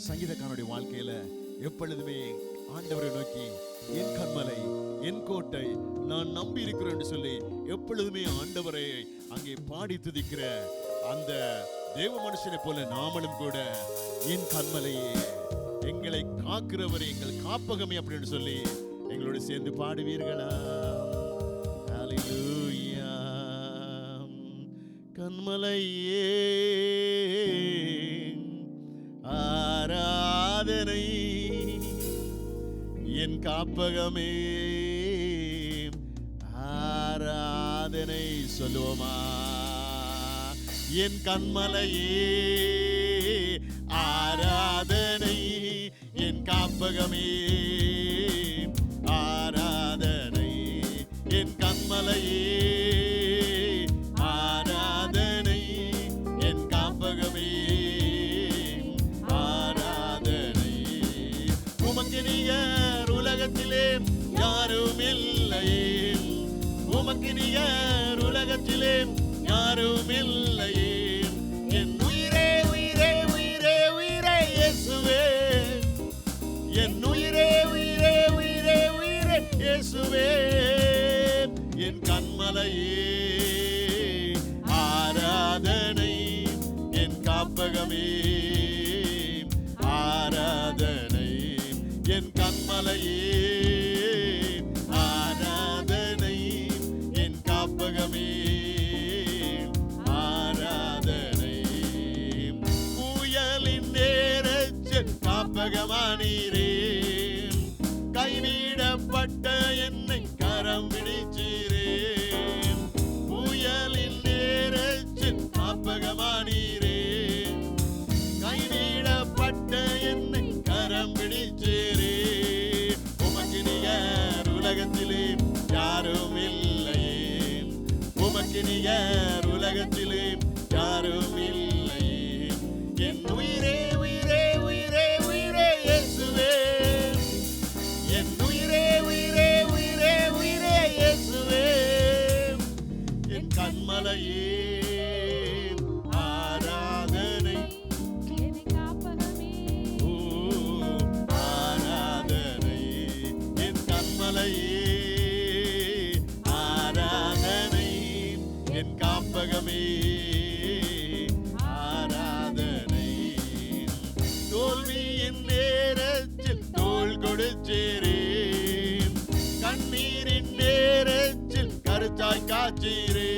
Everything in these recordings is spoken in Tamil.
சங்கீதக்காரனுடைய வாழ்க்கையில எப்பொழுதுமே ஆண்டவரை நோக்கி என் கண்மலை, என் கோட்டை, நான் நம்பி இருக்கிறேன் என்று சொல்லி எப்பொழுதுமே ஆண்டவரை அங்கே பாடி துதிக்கிற அந்த தேவ மனுஷனை போல நாமளும் கூட என் கண்மலையே, எங்களை காக்கிறவரை, எங்கள் காப்பகமே அப்படின்னு சொல்லி எங்களோடு சேர்ந்து பாடுவீர்களா? ஹல்லேலூயா. கண்மலையே ஆராதனை, என் காப்பகமே ஆராதனை. சொல்லுவோமா? என் கண்மலையே ஆராதனை, என் காப்பகமே ஆராதனை. என் கண்மலையே ஆராதனை, என் காப்பகமே ஆராதனை. உமக்கு நிகர் உலகத்திலே யாரும் இல்லையே, உமக்கு நிகர் உலகத்திலே யாரும் இல்லையே. என் உயிரே உயிரே உயிரே உயிரே இயேசுவே, என் உயிரே உயிரே உயிரே உயிரே இயேசுவே. என் கண்மலையே ஆராதனை, என் காப்பகமே ஆராதனை. என் கண்மலையே ஆராதனை, என் காப்பகமே ஆராதனை. புயலின் நேரத்தில் காப்பகமானீரே, கைவிடப்பட்ட என்னை கரம் பிடிச்சீரே. புயலின் நேரத்தில் காப்பகமானீரே, கைவிடப்பட்ட என்னை கரம் பிடிச்சீரே. உமக்கு நிகர் உலகத்திலே யாரும் இல்லையே, உமக்கு நிகர் உலகத்திலே யாரும் இல்லையே. என் உயிரே உயிரே உயிரே உயிரே இயேசுவே, என் உயிரே உயிரே உயிரே உயிரே இயேசுவே. என் கண்மலையே ஆராதனை, என் காப்பகமே ஆராதனை. என் கண்மலையே ஆராதனை, என் காப்பகமே ஆராதனை. தோல்வியின் நேரத்தில் தோள் கொடுச்சீரே, கண்ணீரின் நேரத்தில் கருத்தாய் காச்சீரே.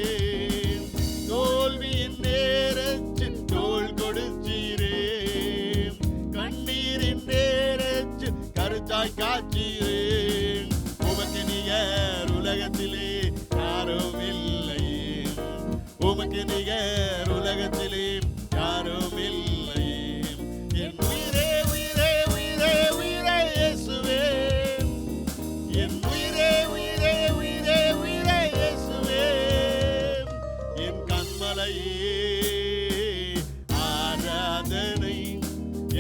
தோல்வியின் நேரத்தில் தோள் கொடுச்சீரே, கண்ணீரின் நேரத்தில் கருத்தாய் காச்சீரே. உமக்கு நிகர் உலகத்திலே யாரும் இல்லையே, உமக்கு நிகர் உலகத்திலே யாரும் இல்லையே. என் உயிரே உயிரே உயிரே உயிரே இயேசுவே, என் உயிரே உயிரே உயிரே உயிரே இயேசுவே. என் கண்மலையே ஆராதனை,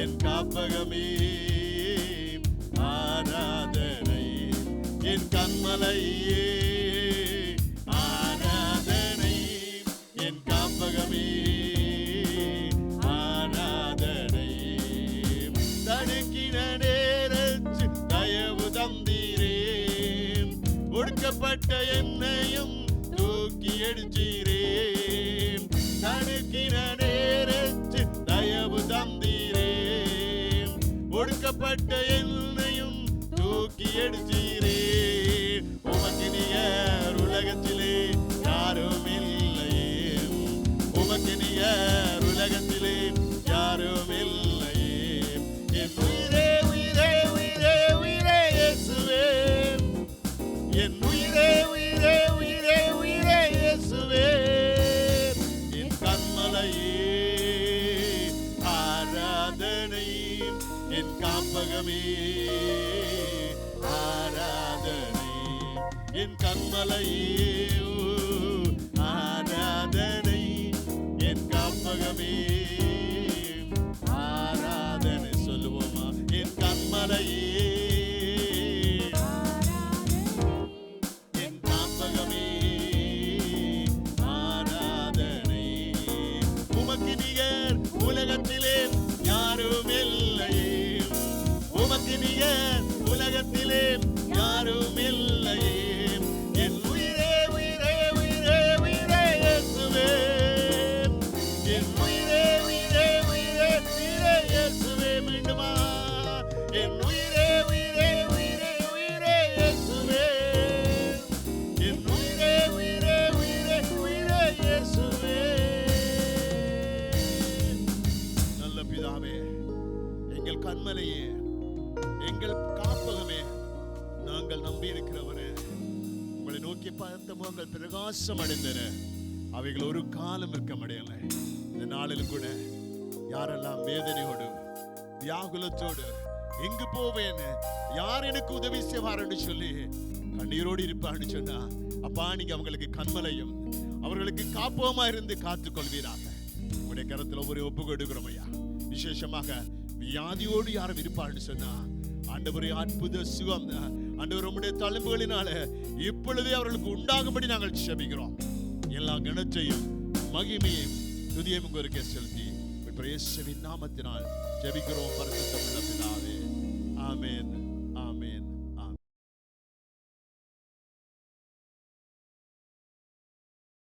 என் காப்பகமே ஆராதனை. என் கண்மலையே ஆராதனை, என் காப்பகமே ஆராதனை. தடுக்கின நேரத்தில் தயவு தந்தீரே, ஒடுக்கப்பட்ட என்னையும் தூக்கி எடுத்தீரே. தடுக்கின நேரத்தில் தயவு தந்தீரே, ஒடுக்கப்பட்ட என்னையும் தூக்கி எடுத்தீரே. உமக்கு நிகர் உலகத்திலே யாரும் இல்லையே, உமக்கு நிகர் உலகத்திலே யாரும் இல்லையே. என் உயிரே உயிரே உயிரே உயிரே இயேசுவே, என் உயிரே உயிரே உயிரே உயிரே இயேசுவே. என் கண்மலையே ஆராதனை, என் காப்பகமே ஆராதனை. என் கண்மலையே ஆராதனை, என் காப்பகமே ஆராதனை. சொல்லுவோமா? என் கண்மலையே என் காப்பகமே ஆராதனை. உமக்கு நிகர் உலகத்திலே யாரும் இல்லை, இயேசுவே. நல்ல பிதாவே, எங்கள் கண்மலையே, எங்கள் காப்பகமே, நாங்கள் நம்பி இருக்கிறவரே, உங்களை நோக்கி பார்த்த முகங்கள் பிரகாசம் அடைந்தன, அவைகள் ஒரு காலம் இருக்க முடியல. இந்த நாளில் கூட யாரெல்லாம் வேதனையோடு வியாகுலத்தோடு எங்கு போவேன், யார் எனக்கு உதவி செய்வார் என்று சொல்லி கண்ணீரோடு இருப்பான்னு சொன்னா, அப்பா நீங்க அவங்களுக்கு கண்மலையும் அவர்களுக்கு காப்போமா இருந்து காத்துக் கொள்வீராக. உங்களுடைய கரத்துல ஒவ்வொரு ஒப்பு கொடுக்கிறோம் ஐயா. விசேஷமாக வியாதியோடு யாரும் இருப்பான்னு சொன்னா, ஆண்டவரே அற்புத சுகம் ஆண்டவர் உம்முடைய தழும்புகளினால இப்பொழுதே அவர்களுக்கு உண்டாகும்படி நாங்கள் ஜெபிக்கிறோம். எல்லா கனத்தையும் மகிமையும் துதியையும் உங்களுக்கு செலுத்தி இயேசுவின் நாமத்தினால் ஜெபிக்கிறோம் பரிசுத்தமுள்ள பிதாவே.